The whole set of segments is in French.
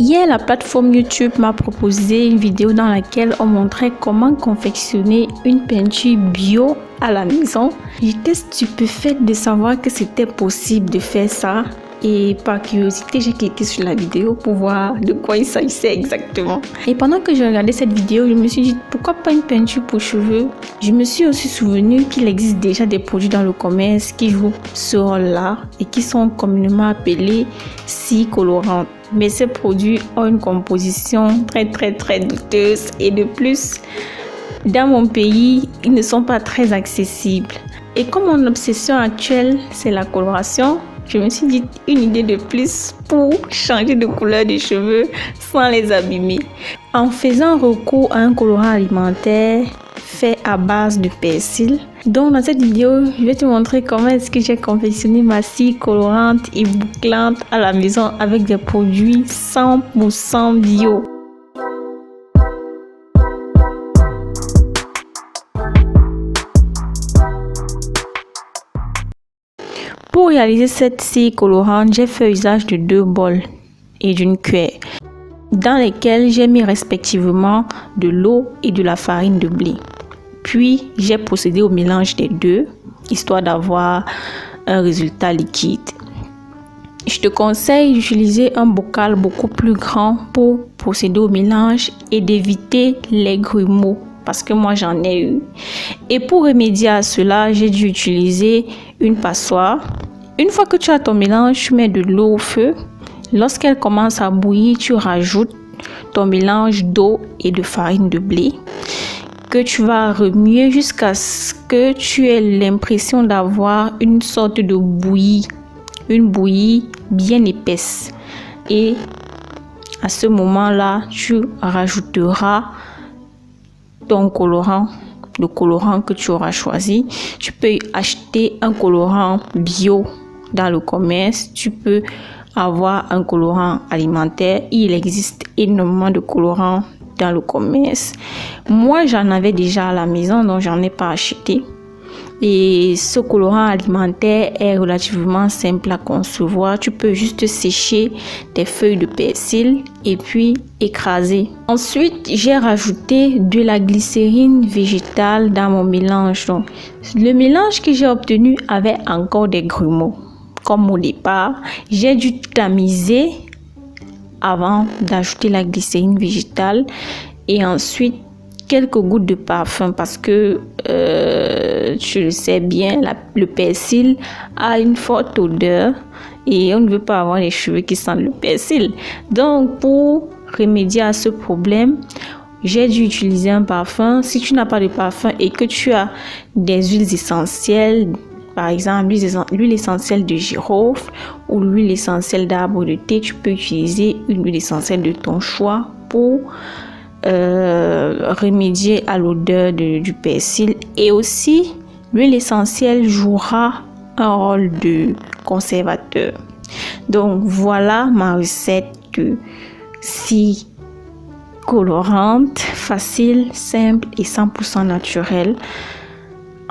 Hier, la plateforme YouTube m'a proposé une vidéo dans laquelle on montrait comment confectionner une peinture bio à la maison. J'étais stupéfaite de savoir que c'était possible de faire ça. Et par curiosité, j'ai cliqué sur la vidéo pour voir de quoi il s'agissait exactement. Et pendant que je regardais cette vidéo, je me suis dit, pourquoi pas une peinture pour cheveux? Je me suis aussi souvenu qu'il existe déjà des produits dans le commerce qui jouent ce rôle-là et qui sont communément appelés scies colorantes. Mais ces produits ont une composition très douteuse et de plus, dans mon pays, ils ne sont pas très accessibles. Et comme mon obsession actuelle, c'est la coloration, je me suis dit une idée de plus pour changer de couleur de cheveux sans les abîmer. En faisant recours à un colorant alimentaire fait à base de persil. Donc dans cette vidéo, je vais te montrer comment est-ce que j'ai confectionné ma scie colorante et bouclante à la maison avec des produits 100% bio. Pour réaliser cette scie colorante, j'ai fait usage de 2 bols et d'une cuillère dans lesquels j'ai mis respectivement de l'eau et de la farine de blé. Puis, j'ai procédé au mélange des deux, histoire d'avoir un résultat liquide. Je te conseille d'utiliser un bocal beaucoup plus grand pour procéder au mélange et d'éviter les grumeaux, parce que moi j'en ai eu. Et pour remédier à cela, j'ai dû utiliser une passoire. Une fois que tu as ton mélange, tu mets de l'eau au feu. Lorsqu'elle commence à bouillir, tu rajoutes ton mélange d'eau et de farine de blé que tu vas remuer jusqu'à ce que tu aies l'impression d'avoir une sorte de bouillie, une bouillie bien épaisse. Et à ce moment-là, tu rajouteras ton colorant, le colorant que tu auras choisi. Tu peux acheter un colorant bio dans le commerce. Tu peux avoir un colorant alimentaire. Il existe énormément de colorants dans le commerce. Moi, j'en avais déjà à la maison, donc j'en ai pas acheté. Et ce colorant alimentaire est relativement simple à concevoir. Tu peux juste sécher tes feuilles de persil et puis écraser. Ensuite, j'ai rajouté de la glycérine végétale dans mon mélange. Donc, le mélange que j'ai obtenu avait encore des grumeaux. Comme au départ, j'ai dû tamiser avant d'ajouter la glycérine végétale et ensuite quelques gouttes de parfum parce que tu le sais bien, le persil a une forte odeur et on ne veut pas avoir les cheveux qui sentent le persil. Donc pour remédier à ce problème, j'ai dû utiliser un parfum. Si tu n'as pas de parfum et que tu as des huiles essentielles, par exemple l'huile essentielle de girofle ou l'huile essentielle d'arbre de thé, tu peux utiliser une huile essentielle de ton choix pour remédier à l'odeur du persil. Et aussi l'huile essentielle jouera un rôle de conservateur. Donc voilà ma recette de scie colorante, facile, simple et 100% naturelle.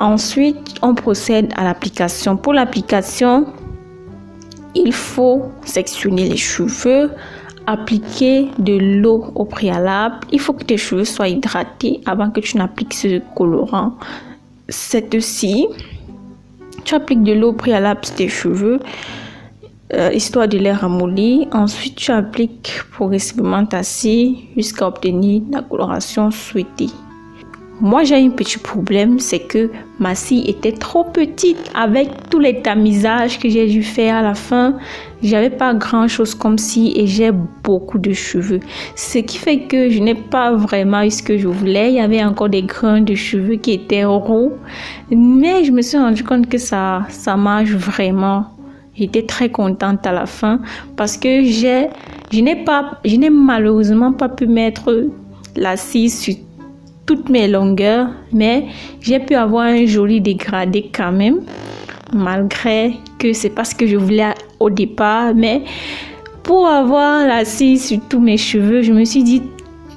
Ensuite, on procède à l'application. Pour l'application, il faut sectionner les cheveux, appliquer de l'eau au préalable. Il faut que tes cheveux soient hydratés avant que tu n'appliques ce colorant. Cette scie, tu appliques de l'eau au préalable sur tes cheveux, histoire de les ramollir. Ensuite, tu appliques progressivement ta scie jusqu'à obtenir la coloration souhaitée. Moi, j'ai un petit problème, c'est que ma scie était trop petite. Avec tous les tamisages que j'ai dû faire à la fin, j'avais pas grand chose comme scie et j'ai beaucoup de cheveux. Ce qui fait que je n'ai pas vraiment eu ce que je voulais. Il y avait encore des grains de cheveux qui étaient roux. Mais je me suis rendu compte que ça marche vraiment. J'étais très contente à la fin parce que je n'ai malheureusement pas pu mettre la scie sur toutes mes longueurs, mais j'ai pu avoir un joli dégradé quand même, malgré que c'est pas ce que je voulais au départ. Mais pour avoir la scie sur tous mes cheveux, je me suis dit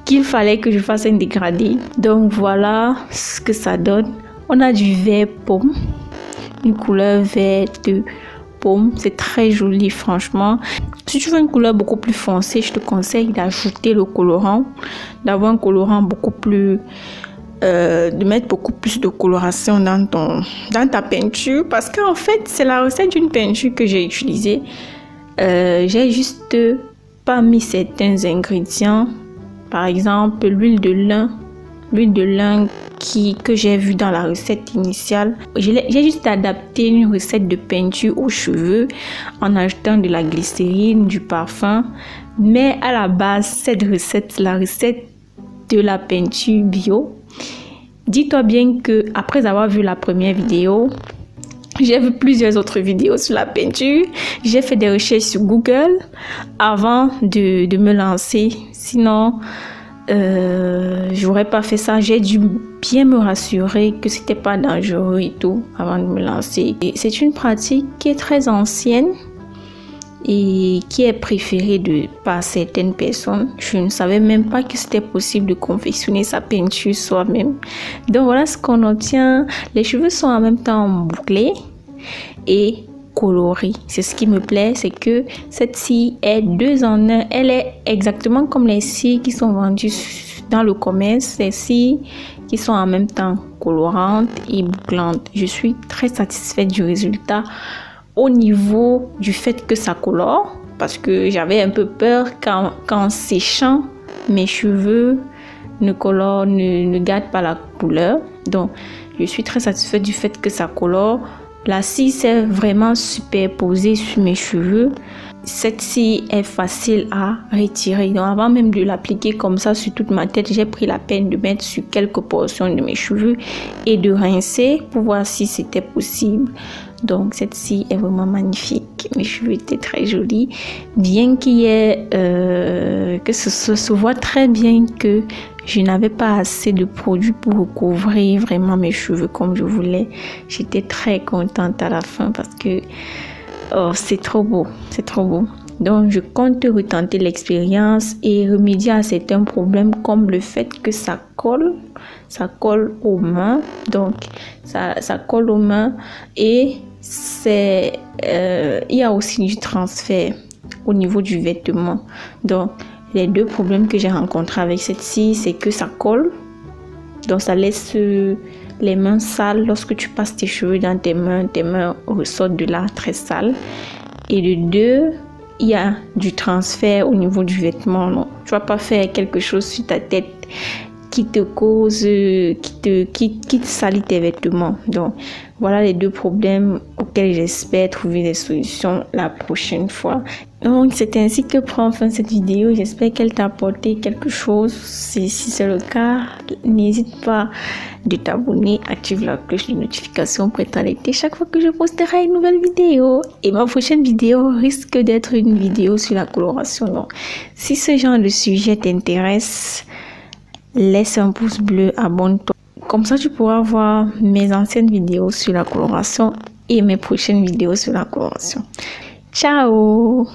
qu'il fallait que je fasse un dégradé. Donc voilà ce que ça donne. On a du vert pomme, une couleur verte paume. C'est très joli, franchement. Si tu veux une couleur beaucoup plus foncée, je te conseille d'ajouter le colorant, d'avoir un colorant beaucoup plus... de mettre beaucoup plus de coloration dans ta peinture, parce qu'en fait, c'est la recette d'une peinture que j'ai utilisée. J'ai juste pas mis certains ingrédients, par exemple l'huile de lin que j'ai vu dans la recette initiale. J'ai juste adapté une recette de peinture aux cheveux en ajoutant de la glycérine, du parfum, mais à la base, cette recette, la recette de la peinture bio. Dis-toi bien que après avoir vu la première vidéo, j'ai vu plusieurs autres vidéos sur la peinture. J'ai fait des recherches sur Google avant de me lancer. Sinon, j'aurais pas fait ça. J'ai dû bien me rassurer que c'était pas dangereux et tout avant de me lancer. Et c'est une pratique qui est très ancienne et qui est préférée par certaines personnes. Je ne savais même pas que c'était possible de confectionner sa peinture soi-même. Donc voilà ce qu'on obtient. Les cheveux sont en même temps bouclés et colorés. C'est ce qui me plaît, c'est que cette scie est 2 en 1. Elle est exactement comme les scies qui sont vendues dans le commerce. Ces scies qui sont en même temps colorantes et bouclantes. Je suis très satisfaite du résultat. Au niveau du fait que ça colore, parce que j'avais un peu peur qu'en séchant, mes cheveux ne gardent pas la couleur. Donc, je suis très satisfaite du fait que ça colore. La scie s'est vraiment superposée sur mes cheveux. Cette scie est facile à retirer. Donc, avant même de l'appliquer comme ça sur toute ma tête, j'ai pris la peine de mettre sur quelques portions de mes cheveux et de rincer pour voir si c'était possible. Donc, cette scie est vraiment magnifique. Mes cheveux étaient très jolis. Bien qu'il y ait... que ce se voit très bien que je n'avais pas assez de produits pour recouvrir vraiment mes cheveux comme je voulais. J'étais très contente à la fin parce que c'est trop beau. C'est trop beau. Donc, je compte retenter l'expérience et remédier à certains problèmes comme le fait que ça colle aux mains. Donc, ça colle aux mains et il y a aussi du transfert au niveau du vêtement. Donc, les 2 problèmes que j'ai rencontrés avec cette scie, c'est que ça colle. Donc, ça laisse les mains sales. Lorsque tu passes tes cheveux dans tes mains ressortent de là très sales. Et de 2, il y a du transfert au niveau du vêtement. Non, tu vas pas faire quelque chose sur ta tête qui te cause, qui te salit tes vêtements. Donc, voilà les 2 problèmes auxquels j'espère trouver des solutions la prochaine fois. Donc, c'est ainsi que prend fin cette vidéo. J'espère qu'elle t'a apporté quelque chose. Si c'est le cas, n'hésite pas de t'abonner, active la cloche de notification pour être alerté chaque fois que je posterai une nouvelle vidéo. Et ma prochaine vidéo risque d'être une vidéo sur la coloration. Donc, si ce genre de sujet t'intéresse, laisse un pouce bleu, abonne-toi. Comme ça, tu pourras voir mes anciennes vidéos sur la coloration et mes prochaines vidéos sur la coloration. Ciao!